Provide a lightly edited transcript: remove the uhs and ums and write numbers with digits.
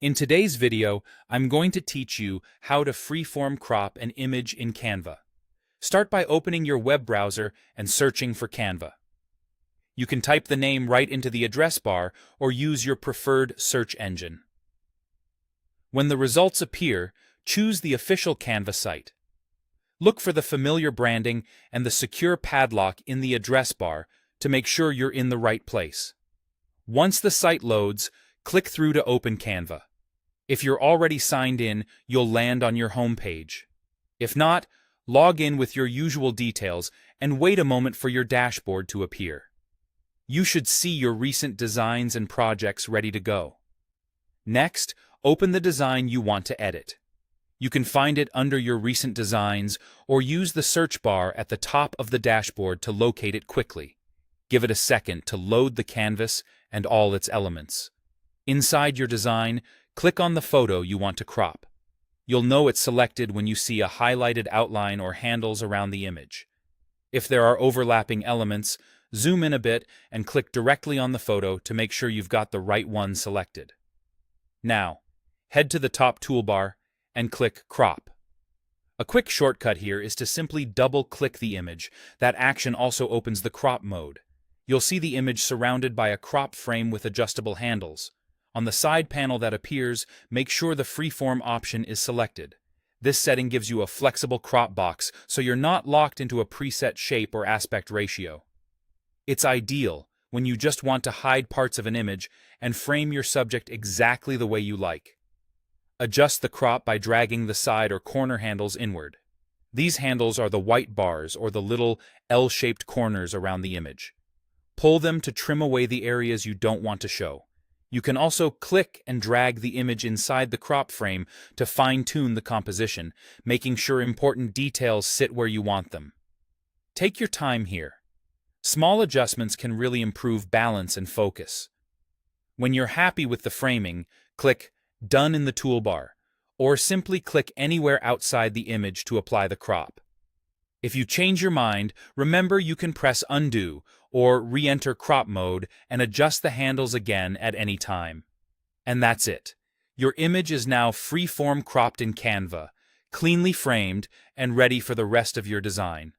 In today's video, I'm going to teach you how to freeform crop an image in Canva. Start by opening your web browser and searching for Canva. You can type the name right into the address bar or use your preferred search engine. When the results appear, choose the official Canva site. Look for the familiar branding and the secure padlock in the address bar to make sure you're in the right place. Once the site loads, click through to open Canva. If you're already signed in, you'll land on your home page. If not, log in with your usual details and wait a moment for your dashboard to appear. You should see your recent designs and projects ready to go. Next, open the design you want to edit. You can find it under your recent designs or use the search bar at the top of the dashboard to locate it quickly. Give it a second to load the canvas and all its elements. Inside your design, click on the photo you want to crop. You'll know it's selected when you see a highlighted outline or handles around the image. If there are overlapping elements, zoom in a bit and click directly on the photo to make sure you've got the right one selected. Now, head to the top toolbar and click Crop. A quick shortcut here is to simply double-click the image. That action also opens the crop mode. You'll see the image surrounded by a crop frame with adjustable handles. On the side panel that appears, make sure the Freeform option is selected. This setting gives you a flexible crop box, so you're not locked into a preset shape or aspect ratio. It's ideal when you just want to hide parts of an image and frame your subject exactly the way you like. Adjust the crop by dragging the side or corner handles inward. These handles are the white bars or the little L-shaped corners around the image. Pull them to trim away the areas you don't want to show. You can also click and drag the image inside the crop frame to fine-tune the composition, making sure important details sit where you want them. Take your time here. Small adjustments can really improve balance and focus. When you're happy with the framing, click Done in the toolbar, or simply click anywhere outside the image to apply the crop. If you change your mind, remember you can press Undo or re-enter crop mode and adjust the handles again at any time. And that's it. Your image is now freeform cropped in Canva, cleanly framed and ready for the rest of your design.